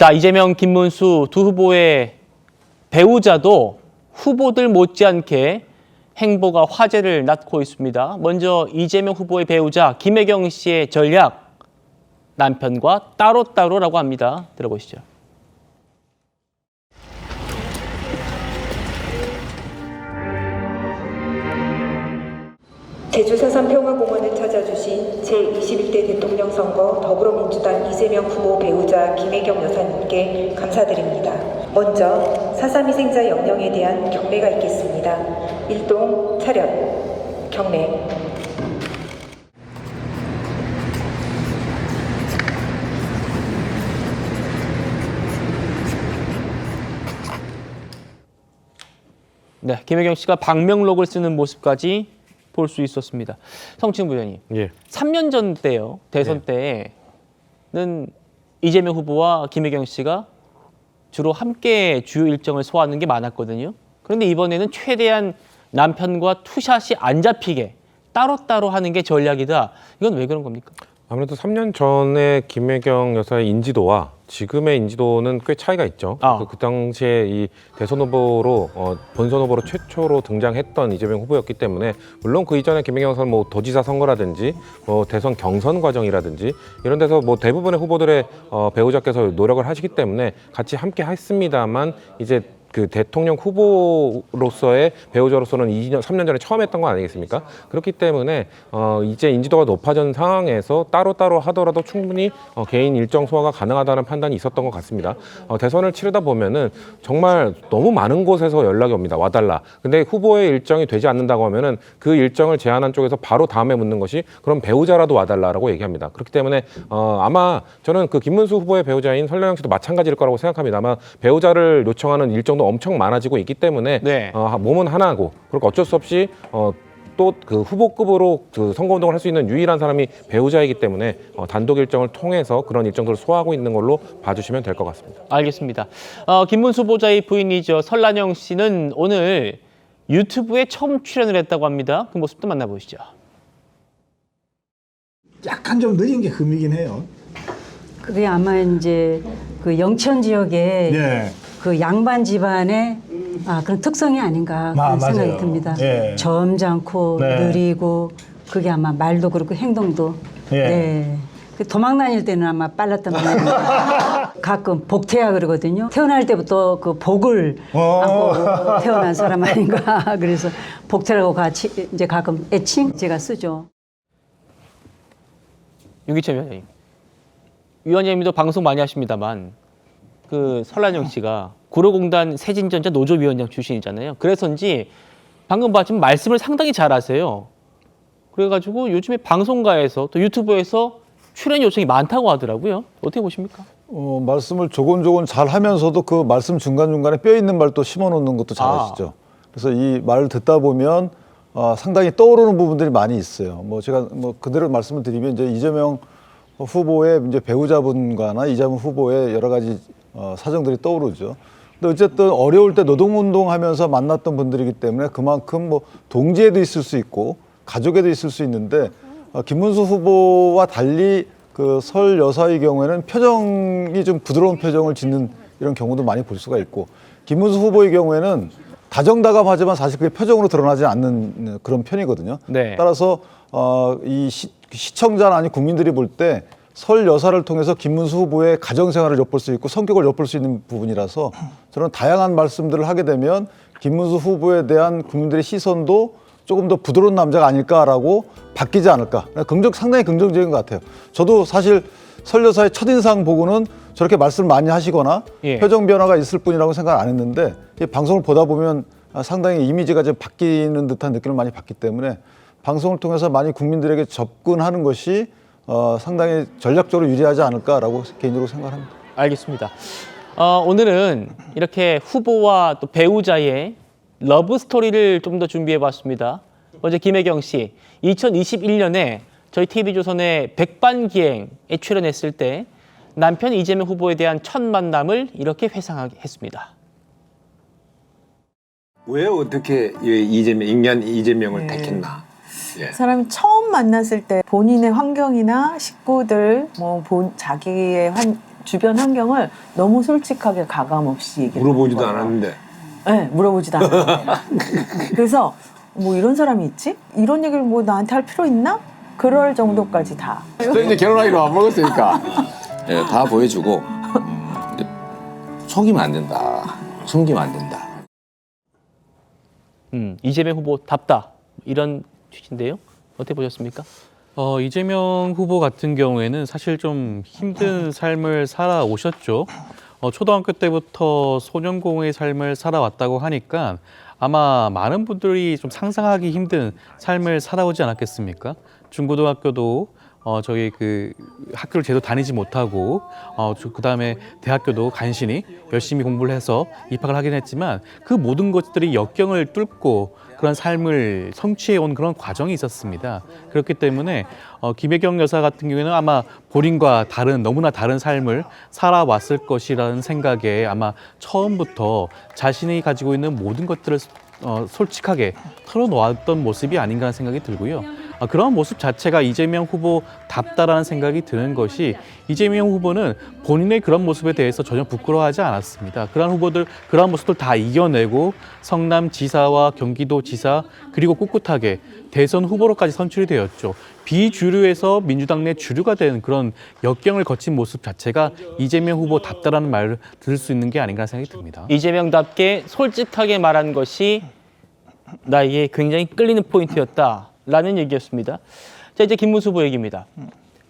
자, 이재명, 김문수 두 후보의 배우자도 후보들 못지않게 행보가 화제를 낳고 있습니다. 먼저 이재명 후보의 배우자 김혜경 씨의 전략, 남편과 따로따로라고 합니다. 들어보시죠. 제주 사삼평화공원을 찾아주신 제21대 대통령 선거 더불어민주당 이재명 후보 배우자 김혜경 여사님께 감사드립니다. 먼저 4.3 희생자 영령에 대한 경례가 있겠습니다. 일동 차렷 경례. 네, 김혜경 씨가 방명록을 쓰는 모습까지 볼 수 있었습니다. 성층 부위원님, 예. 3년 전 때요, 대선 때는 이재명 후보와 김혜경 씨가 주로 함께 주요 일정을 소화하는 게 많았거든요. 그런데 이번에는 최대한 남편과 투샷이 안 잡히게 따로따로 하는 게 전략이다. 이건 왜 그런 겁니까? 아무래도 3년 전에 김혜경 여사의 인지도와 지금의 인지도는 꽤 차이가 있죠. 그 당시에 이 대선 후보로 본선 후보로 최초로 등장했던 이재명 후보였기 때문에 물론 그 이전에 김혜경 여사는 뭐 도지사 선거라든지 뭐 대선 경선 과정이라든지 이런 데서 뭐 대부분의 후보들의 배우자께서 노력을 하시기 때문에 같이 함께 했습니다만 이제 그 대통령 후보로서의 배우자로서는 3년 전에 처음 했던 거 아니겠습니까? 그렇기 때문에 이제 인지도가 높아진 상황에서 따로따로 하더라도 충분히 개인 일정 소화가 가능하다는 판단이 있었던 것 같습니다. 대선을 치르다 보면은 정말 너무 많은 곳에서 연락이 옵니다. 와달라. 근데 후보의 일정이 되지 않는다고 하면은 그 일정을 제안한 쪽에서 바로 다음에 묻는 것이 그럼 배우자라도 와달라라고 얘기합니다. 그렇기 때문에 아마 저는 그 김문수 후보의 배우자인 설레영 씨도 마찬가지일 거라고 생각합니다. 아마 배우자를 요청하는 일정도 엄청 많아지고 있기 때문에 몸은 하나고 그리고 어쩔 수 없이 또 그 후보급으로 그 선거운동을 할 수 있는 유일한 사람이 배우자이기 때문에 단독 일정을 통해서 그런 일정들을 소화하고 있는 걸로 봐주시면 될 것 같습니다. 알겠습니다. 김문수 후보자의 부인이죠. 설란영 씨는 오늘 유튜브에 처음 출연을 했다고 합니다. 그 모습도 만나보시죠. 약간 좀 느린 게 흠이긴 해요. 그게 아마 이제 그 영천 지역에 네. 그 양반 집안의 그런 특성이 아닌가 그런 생각이 맞아요. 듭니다. 예. 점잖고 네. 느리고 그게 아마 말도 그렇고 행동도. 예. 네. 그 도망 다닐 때는 아마 빨랐던 모양입니다. 가끔 복태야 그러거든요. 태어날 때부터 그 복을 안고 태어난 사람 아닌가. 그래서 복태라고 같이 이제 가끔 애칭 제가 쓰죠. 유기철 위원장님. 위원장님도 방송 많이 하십니다만 그 설란영 씨가 구로공단 세진전자 노조위원장 출신이잖아요. 그래서인지 방금 봤지만 말씀을 상당히 잘하세요. 그래가지고 요즘에 방송가에서 또 유튜브에서 출연 요청이 많다고 하더라고요. 어떻게 보십니까? 말씀을 조곤조곤 잘 하면서도 그 말씀 중간중간에 뼈 있는 말 또 심어놓는 것도 잘하시죠. 그래서 이 말을 듣다 보면 상당히 떠오르는 부분들이 많이 있어요. 제가 그대로 말씀을 드리면 이제 이재명 후보의 이제 배우자분과나 이재명 후보의 여러 가지 사정들이 떠오르죠. 근데 어쨌든 어려울 때 노동운동하면서 만났던 분들이기 때문에 그만큼 동지에도 있을 수 있고 가족에도 있을 수 있는데 김문수 후보와 달리 그 설 여사의 경우에는 표정이 좀 부드러운 표정을 짓는 이런 경우도 많이 볼 수가 있고 김문수 후보의 경우에는 다정다감하지만 사실 그게 표정으로 드러나지 않는 그런 편이거든요. 네. 따라서 이 시청자나 아니 국민들이 볼 때 설 여사를 통해서 김문수 후보의 가정생활을 엿볼 수 있고 성격을 엿볼 수 있는 부분이라서 저는 다양한 말씀들을 하게 되면 김문수 후보에 대한 국민들의 시선도 조금 더 부드러운 남자가 아닐까라고 바뀌지 않을까. 상당히 긍정적인 것 같아요. 저도 사실 설 여사의 첫인상 보고는 저렇게 말씀을 많이 하시거나 표정 변화가 있을 뿐이라고 생각 안 했는데 이 방송을 보다 보면 상당히 이미지가 좀 바뀌는 듯한 느낌을 많이 받기 때문에 방송을 통해서 많이 국민들에게 접근하는 것이 상당히 전략적으로 유리하지 않을까라고 개인적으로 생각합니다. 알겠습니다. 오늘은 이렇게 후보와 또 배우자의 러브 스토리를 좀 더 준비해봤습니다. 먼저 김혜경 씨, 2021년에 저희 TV조선의 백반기행에 출연했을 때 남편 이재명 후보에 대한 첫 만남을 이렇게 회상했습니다. 왜 어떻게 인간 이재명을 택했나? 사람이 처음 만났을 때 본인의 환경이나 식구들, 자기의 주변 환경을 너무 솔직하게 가감 없이 얘기를 물어보지도 하는 거예요. 않았는데. 네, 물어보지도 않았는데. 그래서 뭐 이런 사람이 있지? 이런 얘기를 뭐 나한테 할 필요 있나? 그럴 정도까지 다. 또 이제 결혼하기로 안 먹었으니까. 예, 다 보여주고 이제 속이면 안 된다. 숨기면 안 된다. 이재명 후보답다 이런 취지인데요. 어떻게 보셨습니까? 이재명 후보 같은 경우에는 사실 좀 힘든 삶을 살아오셨죠. 초등학교 때부터 소년공의 삶을 살아왔다고 하니까 아마 많은 분들이 좀 상상하기 힘든 삶을 살아오지 않았겠습니까? 중고등학교도 저희 그 학교를 제대로 다니지 못하고 그다음에 대학교도 간신히 열심히 공부를 해서 입학을 하긴 했지만 그 모든 것들이 역경을 뚫고 그런 삶을 성취해 온 그런 과정이 있었습니다. 그렇기 때문에 김혜경 여사 같은 경우에는 아마 본인과 너무나 다른 삶을 살아왔을 것이라는 생각에 아마 처음부터 자신이 가지고 있는 모든 것들을 솔직하게 털어놓았던 모습이 아닌가 하는 생각이 들고요. 그런 모습 자체가 이재명 후보답다라는 생각이 드는 것이 이재명 후보는 본인의 그런 모습에 대해서 전혀 부끄러워하지 않았습니다. 그런 모습들 다 이겨내고 성남지사와 경기도지사 그리고 꿋꿋하게 대선 후보로까지 선출이 되었죠. 비주류에서 민주당 내 주류가 된 그런 역경을 거친 모습 자체가 이재명 후보답다라는 말을 들을 수 있는 게 아닌가 생각이 듭니다. 이재명답게 솔직하게 말한 것이 나에게 굉장히 끌리는 포인트였다라는 얘기였습니다. 자, 이제 김문수 후보 얘기입니다.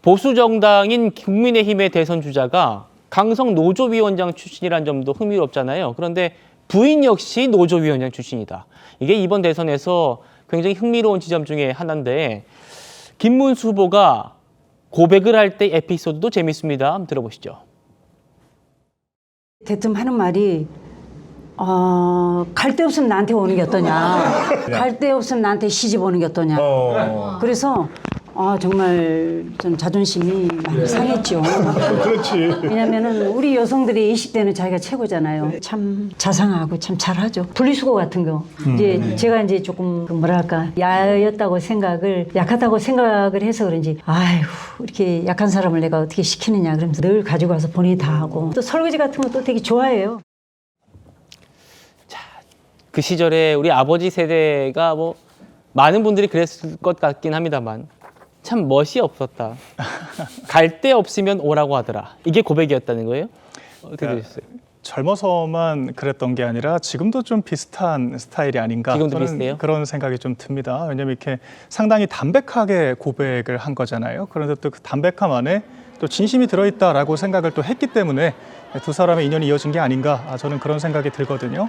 보수 정당인 국민의힘의 대선 주자가 강성 노조위원장 출신이라는 점도 흥미롭잖아요. 그런데 부인 역시 노조위원장 출신이다. 이게 이번 대선에서 굉장히 흥미로운 지점 중에 하나인데 김문수 후보가 고백을 할 때 에피소드도 재밌습니다. 한번 들어보시죠. 대뜸 하는 말이 갈 데 없으면 나한테 오는 게 어떠냐. 갈 데 없으면 나한테 시집 오는 게 어떠냐. 그래서 정말 좀 자존심이 많이 상했죠. 그렇지. 왜냐면은 우리 여성들이 20대는 자기가 최고잖아요. 참 자상하고 참 잘하죠. 분리수거 같은 거. 이제 제가 이제 조금 뭐랄까 약하다고 생각을 해서 그런지 아이고 이렇게 약한 사람을 내가 어떻게 시키느냐 그러면서 늘 가지고 와서 본인이 다 하고 또 설거지 같은 것도 되게 좋아해요. 그 시절에 우리 아버지 세대가 뭐 많은 분들이 그랬을 것 같긴 합니다만 참 멋이 없었다. 갈 데 없으면 오라고 하더라. 이게 고백이었다는 거예요? 어떻게 되셨어요? 젊어서만 그랬던 게 아니라 지금도 좀 비슷한 스타일이 아닌가 지금도 저는 비슷해요? 그런 생각이 좀 듭니다. 왜냐하면 이렇게 상당히 담백하게 고백을 한 거잖아요. 그런데 또 그 담백함 안에 또 진심이 들어있다라고 생각을 또 했기 때문에 두 사람의 인연이 이어진 게 아닌가 저는 그런 생각이 들거든요.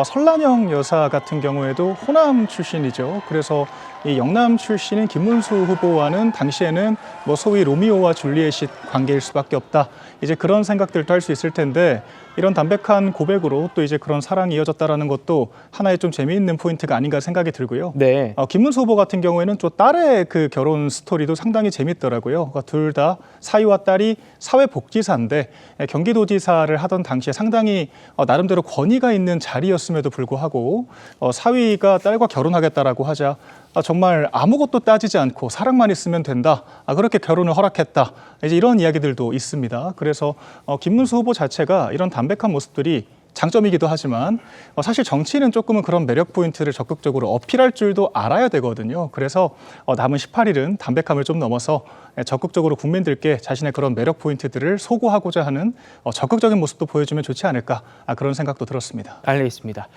설란영 여사 같은 경우에도 호남 출신이죠. 그래서 이 영남 출신인 김문수 후보와는 당시에는 뭐 소위 로미오와 줄리엣이 관계일 수밖에 없다. 이제 그런 생각들도 할 수 있을 텐데 이런 담백한 고백으로 또 이제 그런 사랑이 이어졌다라는 것도 하나의 좀 재미있는 포인트가 아닌가 생각이 들고요. 네. 김문수 후보 같은 경우에는 또 딸의 그 결혼 스토리도 상당히 재밌더라고요. 그러니까 둘 다 사위와 딸이 사회복지사인데 경기도지사를 하던 당시에 상당히 나름대로 권위가 있는 자리였음에도 불구하고 사위가 딸과 결혼하겠다라고 하자 정말 아무것도 따지지 않고 사랑만 있으면 된다. 그렇게 결혼을 허락했다. 이제 이런 이야기들도 있습니다. 그래서 김문수 후보 자체가 이런 담백한 모습들이 장점이기도 하지만 사실 정치인은 조금은 그런 매력 포인트를 적극적으로 어필할 줄도 알아야 되거든요. 그래서 남은 18일은 담백함을 좀 넘어서 적극적으로 국민들께 자신의 그런 매력 포인트들을 소구하고자 하는 적극적인 모습도 보여주면 좋지 않을까 그런 생각도 들었습니다. 알겠습니다.